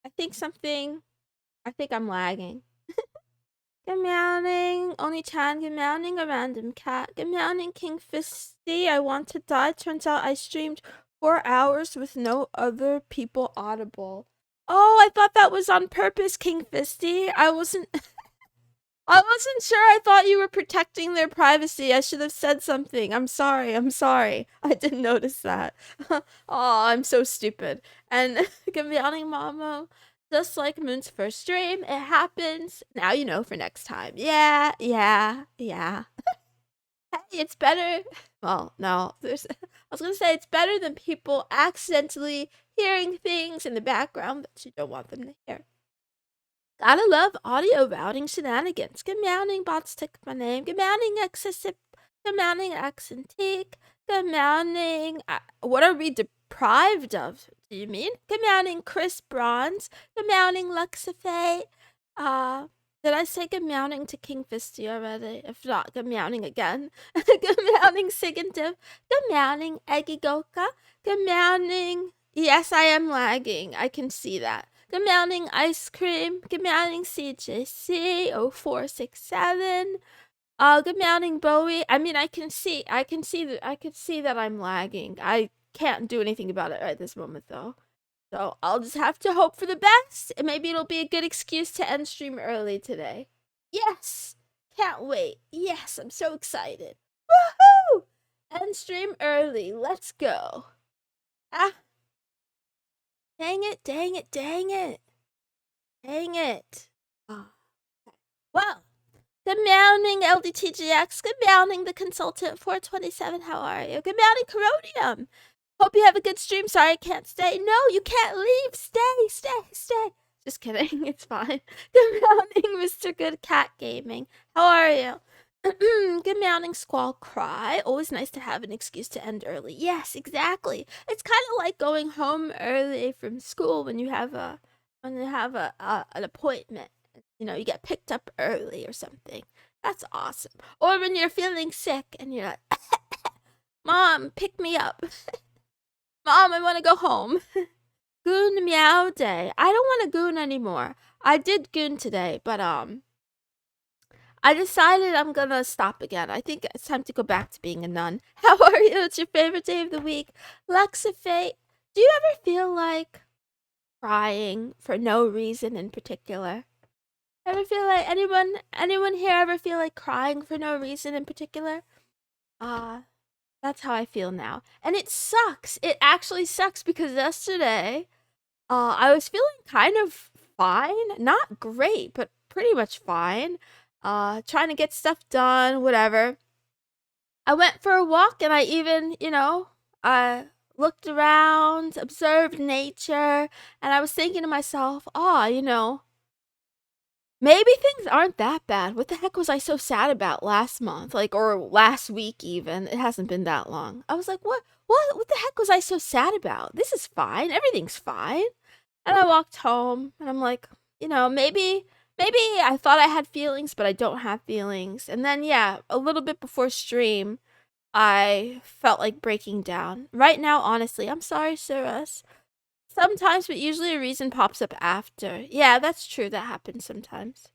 I think I'm lagging. Good morning, Oni-chan. Good morning, a random cat. Good morning, King Fisty. I want to die. Turns out I streamed 4 hours with no other people audible. Oh, I thought that was on purpose, King Fisty. I wasn't sure. I thought you were protecting their privacy. I should have said something. I'm sorry. I didn't notice that. Oh, I'm so stupid. And good morning, Mama. Just like Moon's first stream, it happens. Now you know for next time. Yeah. Hey, it's better. Well, no, I was gonna say it's better than people accidentally hearing things in the background that you don't want them to hear. Gotta love audio routing shenanigans. Good morning, bots took my name. Good morning, excessive. Good morning, accentique. Good morning. What are we deprived of? Do you mean? Good morning, Chris Bronze. Good morning, Luxifate. Did I say good morning to King Fisty already? If not, good morning again. Good morning, Sigantiv. Good morning, Eggy Goka. Good morning. Yes, I am lagging. I can see that. Good morning, Ice Cream. Good morning, CJC 0467. Good morning, Bowie. I mean, I can see that I'm lagging. I can't do anything about it right this moment, though. So I'll just have to hope for the best, and maybe it'll be a good excuse to end stream early today. Yes! Can't wait. Yes, I'm so excited. Woohoo! End stream early. Let's go. Ah. Dang it. Oh. Well, good morning, LDTGX. Good morning, the consultant 427. How are you? Good morning, Coronium. Hope you have a good stream. Sorry I can't stay. No, you can't leave. Stay. Just kidding. It's fine. Good morning, Mr. Good Cat Gaming. How are you? Good morning, Squall Cry. Always nice to have an excuse to end early. Yes, exactly. It's kind of like going home early from school when you have an appointment. You know, you get picked up early or something. That's awesome. Or when you're feeling sick and you're like, Mom, pick me up. Mom, I want to go home. Goon meow day. I don't want to goon anymore. I did goon today, but I decided I'm gonna stop again. I think it's time to go back to being a nun. How are you? It's your favorite day of the week. Luxifate, do you ever feel like crying for no reason in particular? Ever feel like anyone here ever feel like crying for no reason in particular? That's how I feel now. And it sucks. It actually sucks because yesterday, I was feeling kind of fine. Not great, but pretty much fine. Trying to get stuff done, whatever. I went for a walk and I even, looked around, observed nature, and I was thinking to myself, maybe things aren't that bad. What the heck was I so sad about last month? Or last week even. It hasn't been that long. I was like, what the heck was I so sad about? This is fine. Everything's fine. And I walked home and I'm like, maybe I thought I had feelings, but I don't have feelings. And then, yeah, a little bit before stream, I felt like breaking down. Right now, honestly, I'm sorry, Cirrus. Sometimes, but usually a reason pops up after. Yeah, that's true. That happens sometimes.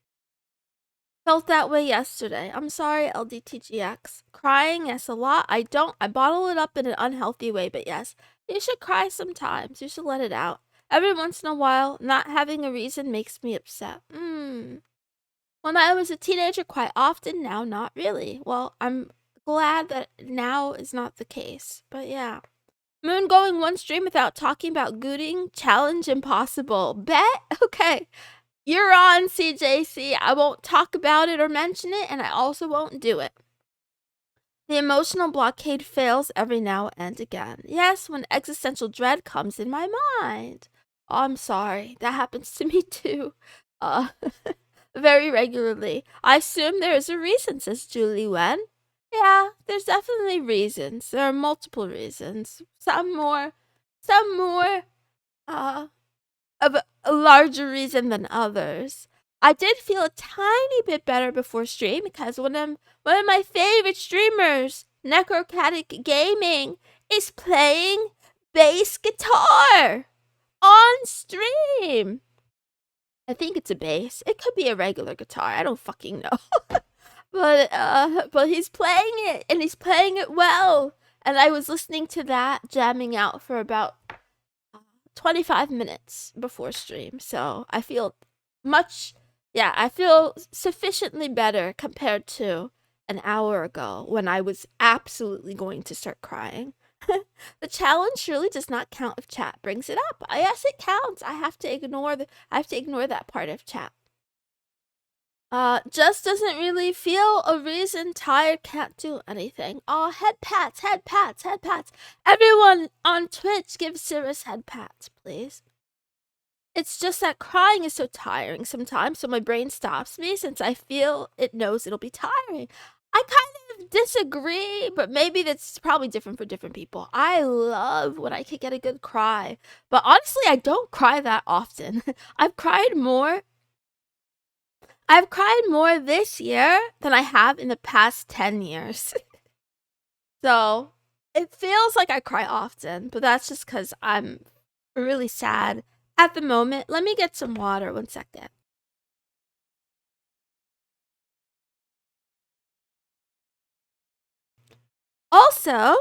Felt that way yesterday. I'm sorry, LDTGX. Crying, yes, a lot. I bottle it up in an unhealthy way, but yes, you should cry sometimes. You should let it out. Every once in a while, not having a reason makes me upset. When I was a teenager, quite often. Now, not really. Well, I'm glad that now is not the case. But yeah. Moon going one stream without talking about gooting? Challenge impossible. Bet? Okay. You're on, CJC. I won't talk about it or mention it, and I also won't do it. The emotional blockade fails every now and again. Yes, when existential dread comes in my mind. Oh, I'm sorry. That happens to me too. Very regularly. I assume there is a reason, says Julie Wen. Yeah, there's definitely reasons. There are multiple reasons. Some more of a larger reason than others. I did feel a tiny bit better before stream because one of my favorite streamers, Necrocatic Gaming, is playing bass guitar on stream. I think it's a bass. It could be a regular guitar. I don't fucking know. But he's playing it, and he's playing it well. And I was listening to that, jamming out for about 25 minutes before stream. So I feel I feel sufficiently better compared to an hour ago when I was absolutely going to start crying. The challenge surely does not count if chat brings it up. Yes, it counts. I have to ignore that part of chat. Just doesn't really feel a reason, tired, can't do anything. Oh, head pats, head pats, head pats. Everyone on Twitch give Cirrus head pats, please. It's just that crying is so tiring sometimes, so my brain stops me since I feel it knows it'll be tiring. I kind of disagree, but maybe that's probably different for different people. I love when I can get a good cry, but honestly, I don't cry that often. I've cried more this year than I have in the past 10 years. So it feels like I cry often, but that's just because I'm really sad at the moment. Let me get some water, 1 second. Also,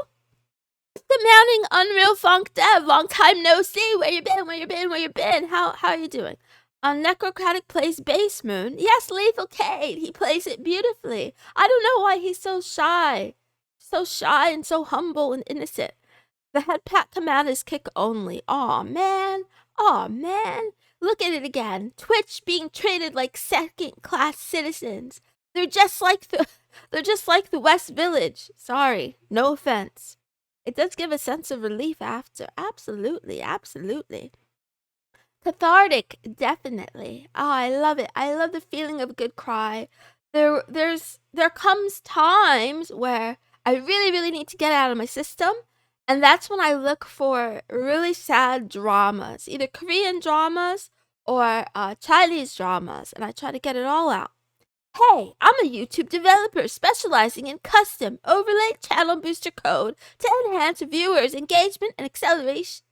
good morning, Unreal Funk Dev. Long time no see. Where you been? How are you doing? Necrocratic plays Bass Moon. Yes, Lethal Kate. He plays it beautifully. I don't know why he's so shy. So shy and so humble and innocent. The head pat command is kick only. Aw, man. Look at it again. Twitch being treated like second-class citizens. They're just like the West Village. Sorry, no offense. It does give a sense of relief after. Absolutely. Cathartic, definitely. Oh, I love it. I love the feeling of a good cry. There comes times where I really need to get it out of my system, and that's when I look for really sad dramas, either Korean dramas or Chinese dramas, and I try to get it all out. Hey, I'm a YouTube developer specializing in custom overlay channel booster code to enhance viewers' engagement and accelerate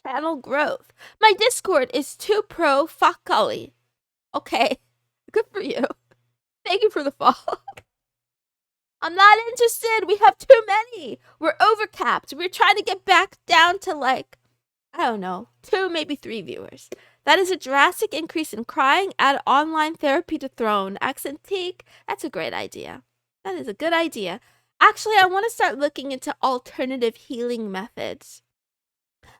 channel growth. My Discord is 2pro Fakali. Okay, good for you. Thank you for the follow. I'm not interested. We have too many. We're overcapped. We're trying to get back down to like, I don't know, 2, maybe 3 viewers. That is a drastic increase in crying. Add online therapy to Throne. Accentique. That's a great idea. That is a good idea. Actually, I want to start looking into alternative healing methods.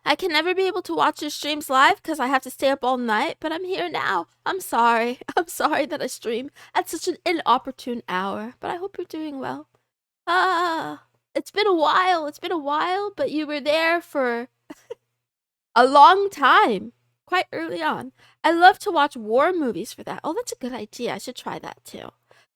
I can never be able to watch your streams live because I have to stay up all night, but I'm here now. I'm sorry. I'm sorry that I stream at such an inopportune hour, but I hope you're doing well. It's been a while, but you were there for a long time. Quite early on. I love to watch war movies for that. Oh, that's a good idea. I should try that too.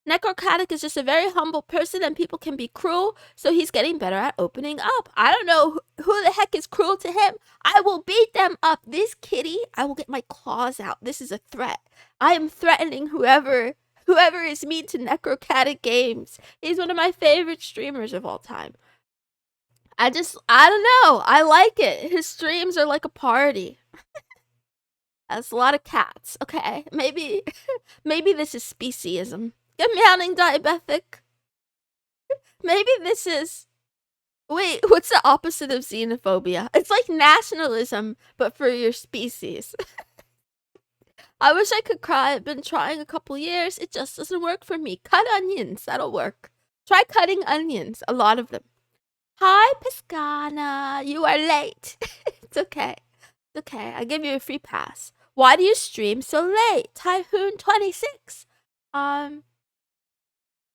Necrocratic is just a very humble person and people can be cruel, so he's getting better at opening up. I don't know who the heck is cruel to him. I will beat them up. This kitty, I will get my claws out. This is a threat. I am threatening whoever is mean to Necrocratic games. He's one of my favorite streamers of all time. I don't know. I like it. His streams are like a party. That's a lot of cats. Okay, maybe this is speciesism. Good meowing, diabetic. Maybe this is. Wait, what's the opposite of xenophobia? It's like nationalism, but for your species. I wish I could cry. I've been trying a couple years. It just doesn't work for me. Cut onions. That'll work. Try cutting onions. A lot of them. Hi, Piscana. You are late. It's okay. It's okay. I give you a free pass. Why do you stream so late? Typhoon26.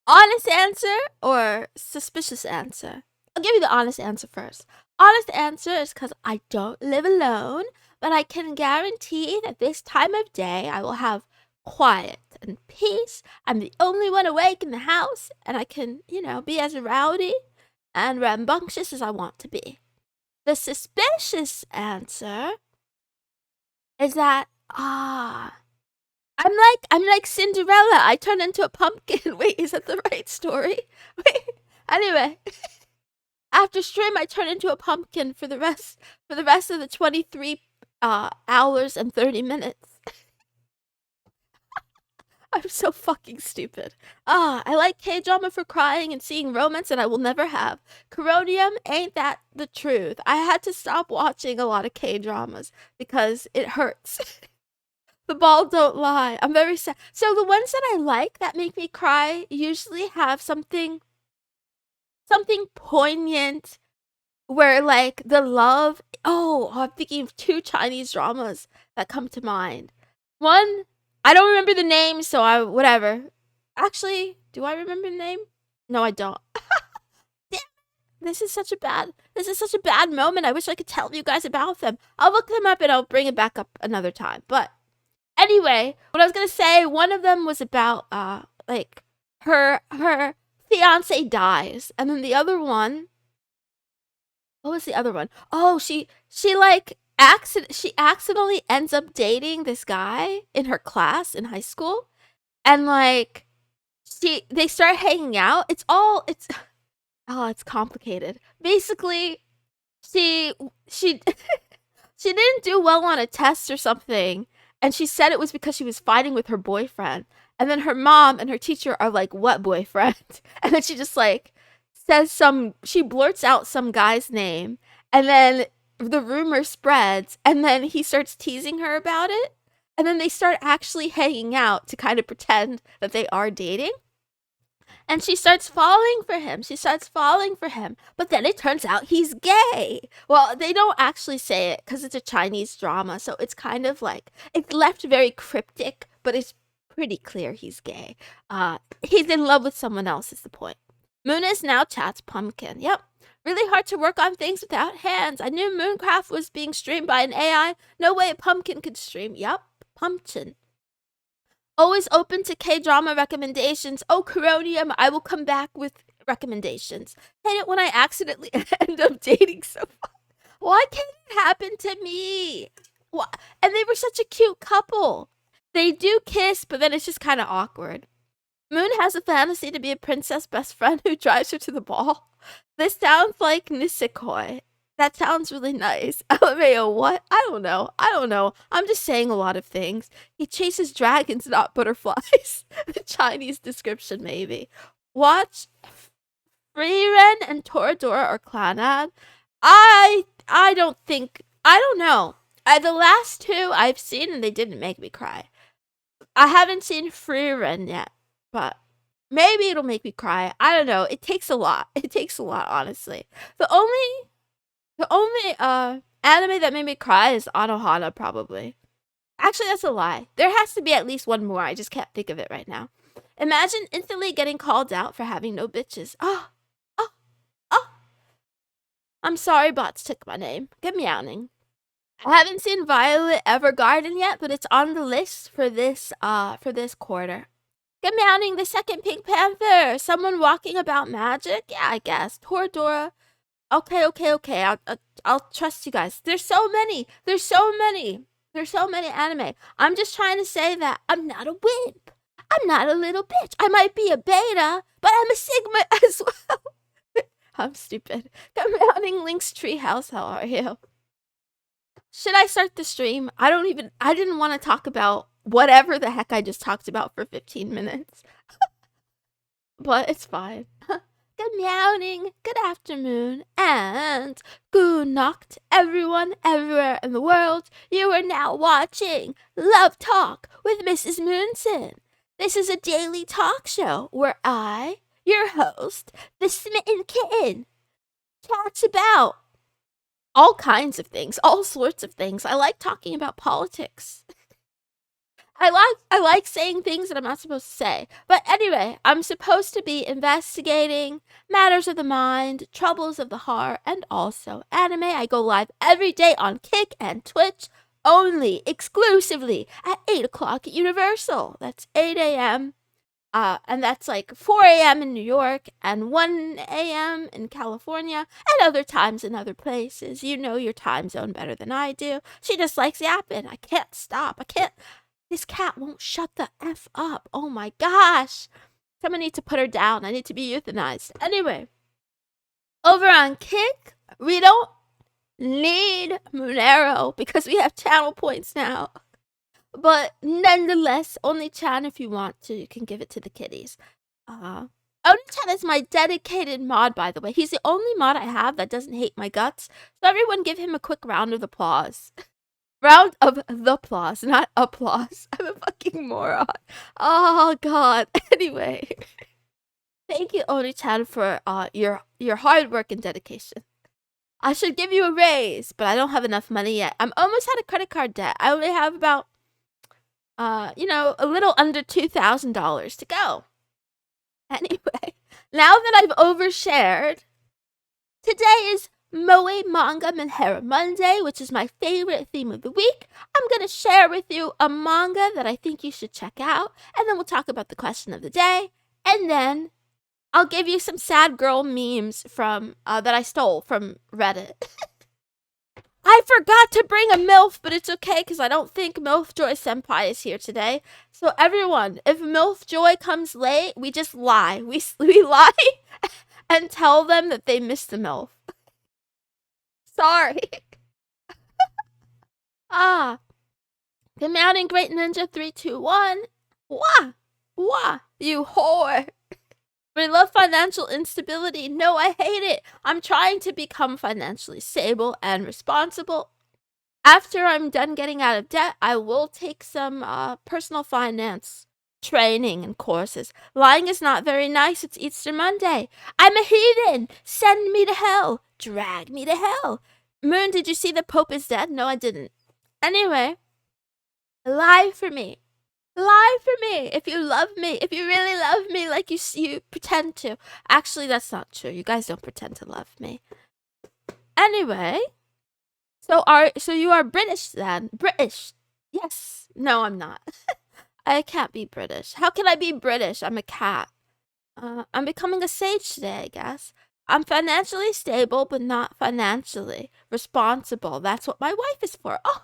Honest answer or suspicious answer? I'll give you the honest answer first. Honest answer is because I don't live alone, but I can guarantee that this time of day I will have quiet and peace. I'm the only one awake in the house, and I can, be as rowdy and rambunctious as I want to be. The suspicious answer is that I'm like Cinderella. I turn into a pumpkin. Wait, is that the right story? Wait. Anyway, after stream, I turn into a pumpkin for the rest of the 23 hours and 30 minutes. I'm so fucking stupid. I like K-drama for crying and seeing romance that I will never have. Coronium, ain't that the truth? I had to stop watching a lot of K-dramas because it hurts. The ball don't lie. I'm very sad. So the ones that I like that make me cry usually have something poignant where like the love. Oh, I'm thinking of 2 Chinese dramas that come to mind. One, I don't remember the name, so whatever. Actually, do I remember the name? No, I don't. Damn, this is such a bad moment. I wish I could tell you guys about them. I'll look them up and I'll bring it back up another time. But anyway, what I was gonna say, one of them was about like her fiance dies, and then the other one, what was the other one? Oh, she like she accidentally ends up dating this guy in her class in high school, and like they start hanging out. It's oh, it's complicated. Basically, she she didn't do well on a test or something, and she said it was because she was fighting with her boyfriend. And then her mom and her teacher are like, "What boyfriend?" And then she just like she blurts out some guy's name, and then the rumor spreads, and then he starts teasing her about it, and then they start actually hanging out to kind of pretend that they are dating. And she starts falling for him. But then it turns out he's gay. Well, they don't actually say it because it's a Chinese drama. So it's kind of like, it's left very cryptic, but it's pretty clear he's gay. He's in love with someone else is the point. Moonus now chats Pumpkin. Yep. Really hard to work on things without hands. I knew Mooncraft was being streamed by an AI. No way a Pumpkin could stream. Yep. Pumpkin. Always open to K-drama recommendations. Oh, Coronium, I will come back with recommendations. Hate it when I accidentally end up dating someone. Why can't it happen to me? Why? And they were such a cute couple. They do kiss, but then it's just kind of awkward. Moon has a fantasy to be a princess best friend who drives her to the ball. This sounds like Nisekoi. That sounds really nice. LMAO, what? I don't know. I'm just saying a lot of things. He chases dragons, not butterflies. The Chinese description, maybe. Watch Freeren and Toradora or Clanad. I don't know. The last 2 I've seen and they didn't make me cry. I haven't seen Freeren yet, but maybe it'll make me cry. I don't know. It takes a lot. Honestly. The only anime that made me cry is Anohana, probably. Actually, that's a lie. There has to be at least one more. I just can't think of it right now. Imagine instantly getting called out for having no bitches. Oh. I'm sorry bots took my name. Good meowing. I haven't seen Violet Evergarden yet, but it's on the list for this quarter. Good meowing, the second Pink Panther. Someone walking about magic? Yeah, I guess. Toradora. Okay. I'll trust you guys. There's so many anime. I'm just trying to say that I'm not a wimp. I'm not a little bitch. I might be a beta, but I'm a sigma as well. I'm stupid. Good morning, Link's Treehouse. How are you? Should I start the stream? I didn't want to talk about whatever the heck I just talked about for 15 minutes. But it's fine. Good meowing, good afternoon, and good nacht, everyone, everywhere in the world. You are now watching Love Talk with Mrs. Moonson. This is a daily talk show where I, your host, the Smitten Kitten, talks about all kinds of things, all sorts of things. I like talking about politics. I like saying things that I'm not supposed to say. But anyway, I'm supposed to be investigating matters of the mind, troubles of the heart, and also anime. I go live every day on Kick and Twitch, only, exclusively, at 8 o'clock at Universal. That's 8 a.m. And that's like 4 a.m. in New York and 1 a.m. in California and other times in other places. You know your time zone better than I do. She just likes yapping. I can't stop. This cat won't shut the F up. Oh my gosh. Someone needs to put her down. I need to be euthanized. Anyway, over on Kick, we don't need Monero because we have channel points now. But nonetheless, Oni-chan, if you want to, you can give it to the kitties. Oni-chan is my dedicated mod, by the way. He's the only mod I have that doesn't hate my guts. So everyone give him a quick round of applause. Round of the applause, not applause. I'm a fucking moron. Oh, God. Anyway. Thank you, Oni-chan, for your hard work and dedication. I should give you a raise, but I don't have enough money yet. I'm almost out of credit card debt. I only have about, a little under $2,000 to go. Anyway, now that I've overshared, today is Moe Manga Menhera Monday, which is my favorite theme of the week. I'm going to share with you a manga that I think you should check out, and then we'll talk about the question of the day, and then I'll give you some sad girl memes from that I stole from Reddit. I forgot to bring a MILF, but it's okay because I don't think MILF Joy Senpai is here today. So everyone, if MILF Joy comes late, we just lie. We lie and tell them that they missed the MILF. Sorry. Come out in Great Ninja 321. Wah! Wah! You whore! But I love financial instability. No, I hate it. I'm trying to become financially stable and responsible. After I'm done getting out of debt, I will take some personal finance training and courses. Lying is not very nice. It's Easter Monday. I'm a heathen. Send me to hell. Drag me to hell. Moon, did you see the Pope is dead? No, I didn't. Anyway, lie for me. Lie for me if you love me, if you really love me like you pretend to. Actually, that's not true. You guys don't pretend to love me. Anyway, so you are British then? British? Yes. No, I'm not. I can't be British. How can I be British? I'm a cat. I'm becoming a sage today, I guess. I'm financially stable, but not financially responsible. That's what my wife is for. Oh.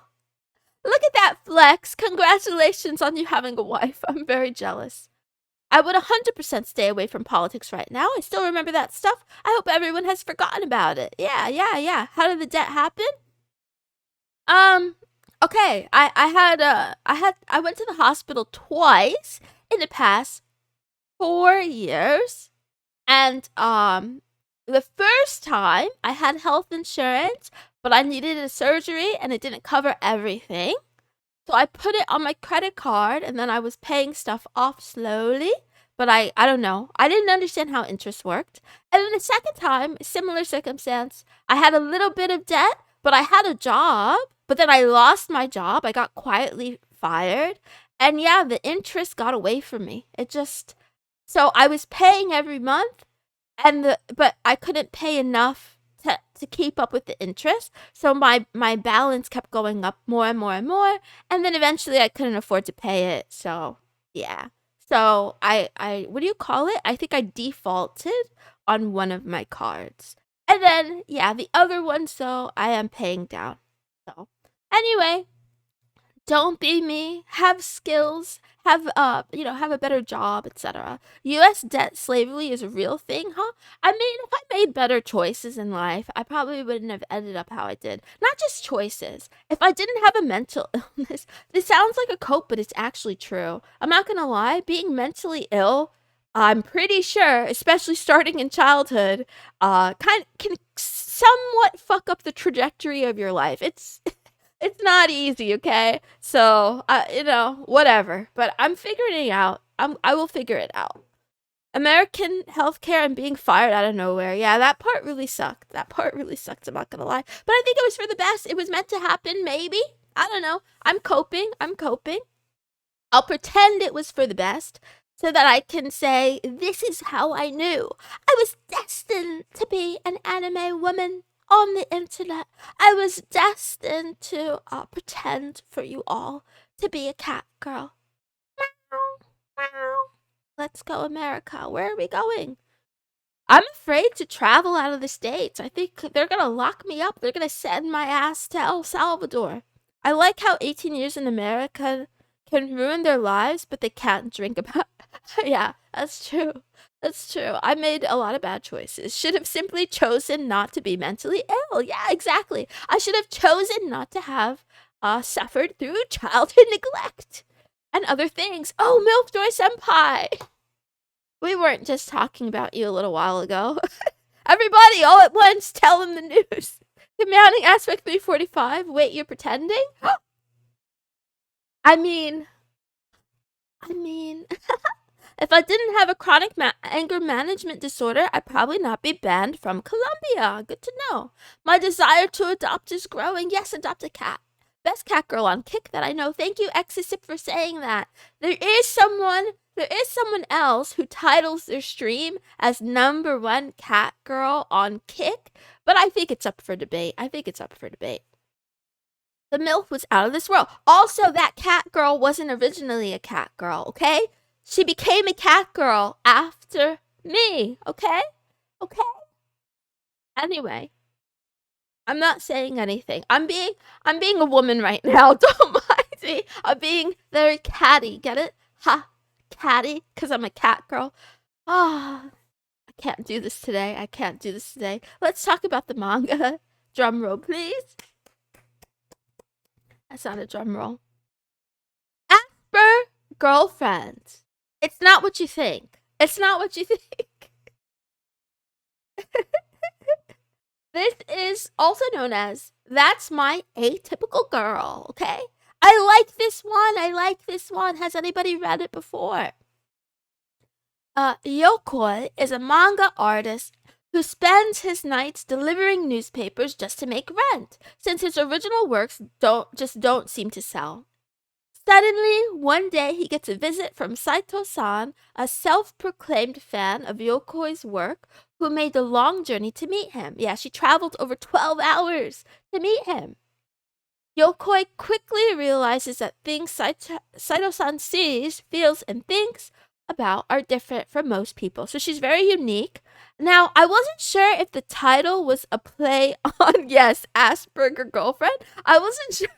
Look at that flex. Congratulations on you having a wife. I'm very jealous. I would 100% stay away from politics right now. I still remember that stuff. I hope everyone has forgotten about it. Yeah. How did the debt happen? Okay. I went to the hospital twice in the past 4 years. And the first time I had health insurance, but I needed a surgery and it didn't cover everything. So I put it on my credit card and then I was paying stuff off slowly. But I don't know. I didn't understand how interest worked. And then the second time, similar circumstance, I had a little bit of debt, but I had a job. But then I lost my job. I got quietly fired. And yeah, the interest got away from me. So I was paying every month. But I couldn't pay enough to keep up with the interest. So my balance kept going up more and more and more. And then eventually I couldn't afford to pay it. So yeah. So I what do you call it? I think I defaulted on one of my cards. And then yeah, the other one, so I am paying down. So anyway, don't be me. Have skills. Have a better job, etc. U.S. debt slavery is a real thing, huh? I mean, if I made better choices in life, I probably wouldn't have ended up how I did. Not just choices. If I didn't have a mental illness, this sounds like a quote, but it's actually true. I'm not gonna lie. Being mentally ill, I'm pretty sure, especially starting in childhood, can somewhat fuck up the trajectory of your life. It's not easy, okay? So, whatever. But I'm figuring it out. I will figure it out. American healthcare and being fired out of nowhere. Yeah, that part really sucked. I'm not gonna lie. But I think it was for the best. It was meant to happen, maybe. I don't know. I'm coping. I'll pretend it was for the best so that I can say, this is how I knew. I was destined to be an anime woman on the internet. I was destined to pretend for you all to be a cat girl. Meow, meow. Let's go, America. Where are we going? I'm afraid to travel out of the States. I think they're gonna lock me up. They're gonna send my ass to El Salvador. I like how 18 years in America can ruin their lives, but they can't drink about. Yeah, that's true. I made a lot of bad choices. Should have simply chosen not to be mentally ill. Yeah, exactly. I should have chosen not to have suffered through childhood neglect and other things. Oh, Milf Joy Senpai! We weren't just talking about you a little while ago. Everybody, all at once, tell them the news. Commanding aspect 345. Wait, you're pretending? I mean, if I didn't have a chronic anger management disorder, I'd probably not be banned from Colombia. Good to know. My desire to adopt is growing. Yes, adopt a cat. Best cat girl on Kick that I know. Thank you, Exisip, for saying that. There is someone else who titles their stream as #1 cat girl on Kick, but I think it's up for debate. The MILF was out of this world. Also, that cat girl wasn't originally a cat girl, okay? She became a cat girl after me, okay? Okay? Anyway, I'm not saying anything. I'm being a woman right now. Don't mind me. I'm being very catty. Get it? Ha. Catty. Because I'm a cat girl. Ah. I can't do this today. Let's talk about the manga. Drum roll, please. That's not a drum roll. Asper girlfriend. It's not what you think. This is also known as That's My Atypical Girl, okay? I like this one. Has anybody read it before? Yokoi is a manga artist who spends his nights delivering newspapers just to make rent, since his original works don't seem to sell. Suddenly, one day he gets a visit from Saito-san, a self-proclaimed fan of Yokoi's work, who made the long journey to meet him. Yeah, she traveled over 12 hours to meet him. Yokoi quickly realizes that things Saito-san sees, feels, and thinks about are different from most people. So she's very unique. Now, I wasn't sure if the title was a play on, yes, Asperger girlfriend. I wasn't sure.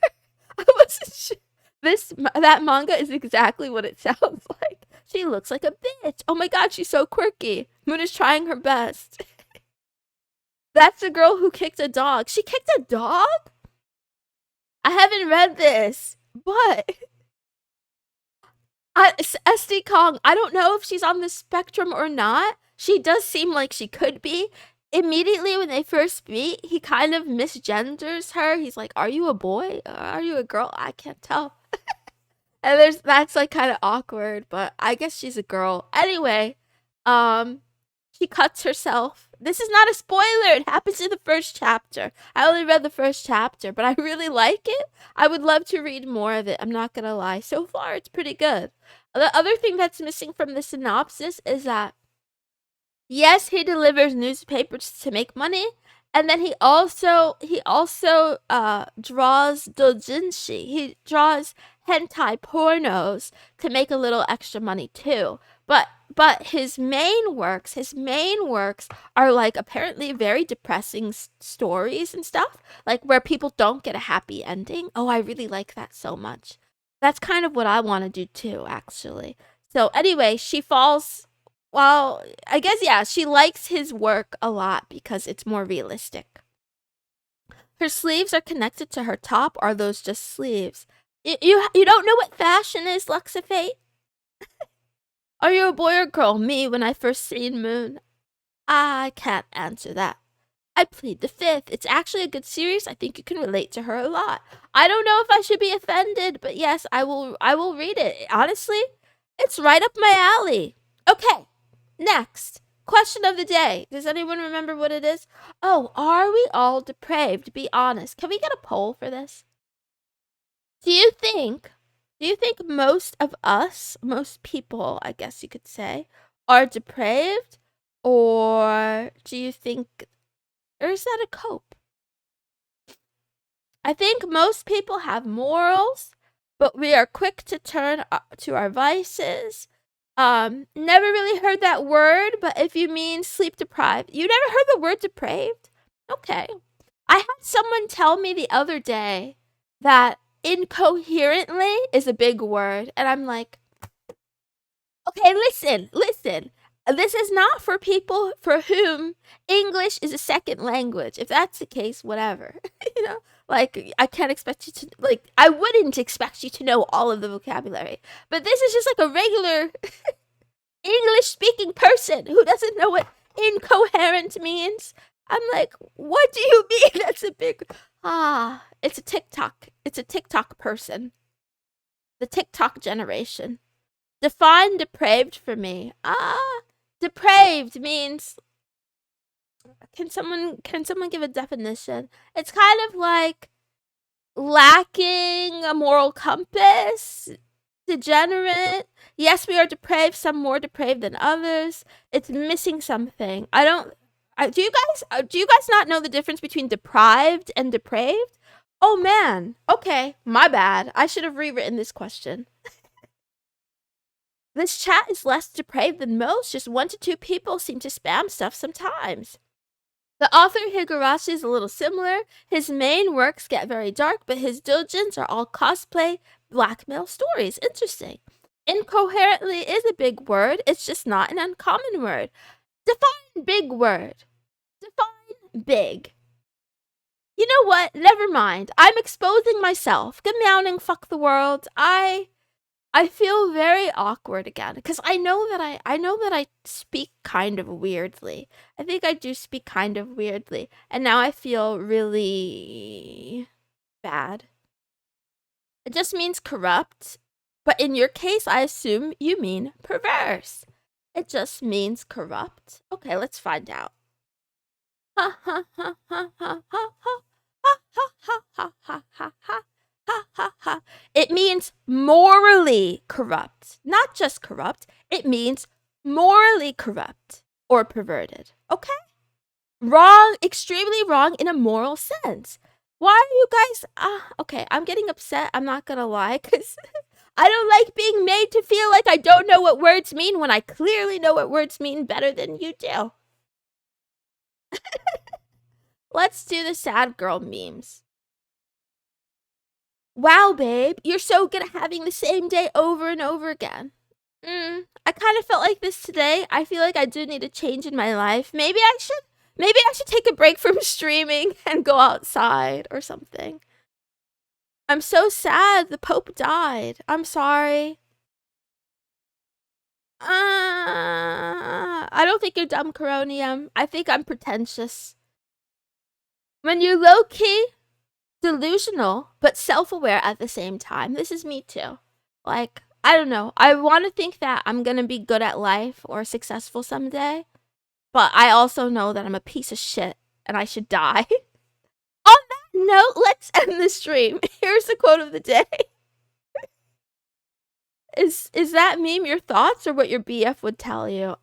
That manga is exactly what it sounds like. She looks like a bitch. Oh my god, she's so quirky. Moon is trying her best. That's the girl who kicked a dog. She kicked a dog? I haven't read this, but SD Kong, I don't know if she's on the spectrum or not. She does seem like she could be. Immediately when they first meet, he kind of misgenders her. He's like, "Are you a boy? Are you a girl? I can't tell." And that's like kind of awkward, but I guess she's a girl. Anyway, she cuts herself. This is not a spoiler. It happens in the first chapter. I only read the first chapter, but I really like it. I would love to read more of it. I'm not gonna lie. So far, it's pretty good. The other thing that's missing from the synopsis is that, yes, he delivers newspapers to make money, and then he also draws doujinshi. He draws hentai pornos to make a little extra money too. But his main works are like apparently very depressing stories and stuff, like where people don't get a happy ending. Oh, I really like that so much. That's kind of what I want to do too, actually. So anyway, she falls. Well, I guess, yeah, she likes his work a lot because it's more realistic. Her sleeves are connected to her top. Are those just sleeves? You don't know what fashion is, Luxafate? Are you a boy or girl? Me, when I first seen Moon. I can't answer that. I plead the fifth. It's actually a good series. I think you can relate to her a lot. I don't know if I should be offended, but yes, I will read it. Honestly, it's right up my alley. Okay, next. Question of the day. Does anyone remember what it is? Oh, are we all depraved? Be honest. Can we get a poll for this? Do you think most of us, most people, I guess you could say, are depraved? Or do you think, or is that a cope? I think most people have morals, but we are quick to turn to our vices. Never really heard that word, but if you mean sleep deprived, you never heard the word depraved? Okay. I had someone tell me the other day that incoherently is a big word, and I'm like, okay, listen. This is not for people for whom English is a second language. If that's the case, whatever. Like, I can't expect you to, like, I wouldn't expect you to know all of the vocabulary. But this is just like a regular English speaking person who doesn't know what incoherent means. I'm like, what do you mean? That's a big, it's a TikTok. It's a TikTok person. The TikTok generation. Define depraved for me. Depraved means, can someone give a definition? It's kind of like lacking a moral compass, degenerate. Yes, we are depraved, some more depraved than others. It's missing something. Do you guys not know the difference between deprived and depraved? Oh man. Okay, my bad. I should have rewritten this question. This chat is less depraved than most. Just 1 to 2 people seem to spam stuff sometimes. The author Higurashi is a little similar. His main works get very dark, but his doujins are all cosplay blackmail stories. Interesting. Incoherently is a big word. It's just not an uncommon word. Define big word. Define big. You know what? Never mind. I'm exposing myself. Good meowing, fuck the world. I feel very awkward again because I know that I speak kind of weirdly. I think I do speak kind of weirdly, and now I feel really bad. It just means corrupt, but in your case, I assume you mean perverse. It just means corrupt. Okay, let's find out. Ha ha ha ha ha ha ha ha ha ha ha ha ha. Ha ha ha. It means morally corrupt. Not just corrupt. It means morally corrupt or perverted. Okay? Wrong, extremely wrong in a moral sense. Why are you guys... okay, I'm getting upset. I'm not gonna lie, because I don't like being made to feel like I don't know what words mean when I clearly know what words mean better than you do. Let's do the sad girl memes. Wow, babe, you're so good at having the same day over and over again. I kind of felt like this today. I feel like I do need a change in my life. Maybe I should take a break from streaming and go outside or something. I'm so sad the Pope died. I'm sorry. I don't think you're dumb, Coronium. I think I'm pretentious. When you're low-key delusional, but self-aware at the same time. This is me too. Like, I don't know. I want to think that I'm going to be good at life or successful someday. But I also know that I'm a piece of shit and I should die. On that note, let's end the stream. Here's the quote of the day. Is that meme your thoughts or what your BF would tell you?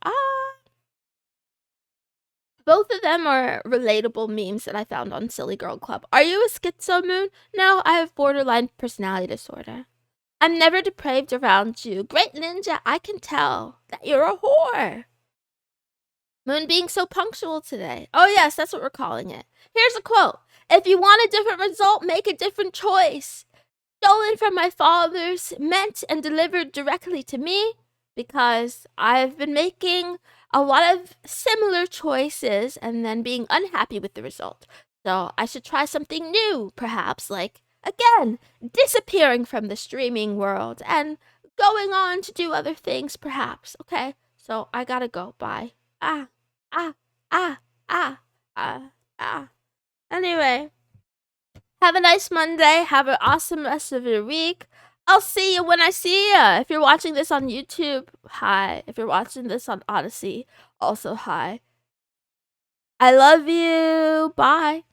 Both of them are relatable memes that I found on Silly Girl Club. Are you a schizo, Moon? No, I have borderline personality disorder. I'm never depraved around you. Great ninja, I can tell that you're a whore. Moon being so punctual today. Oh yes, that's what we're calling it. Here's a quote. If you want a different result, make a different choice. Stolen from my fathers, meant and delivered directly to me, because I've been making a lot of similar choices and then being unhappy with the result. So I should try something new, perhaps, like, again, disappearing from the streaming world and going on to do other things, perhaps. Okay, so I gotta go. Bye. Anyway, have a nice Monday. Have an awesome rest of your week. I'll see you when I see you. If you're watching this on YouTube, hi. If you're watching this on Odyssey, also hi. I love you. Bye.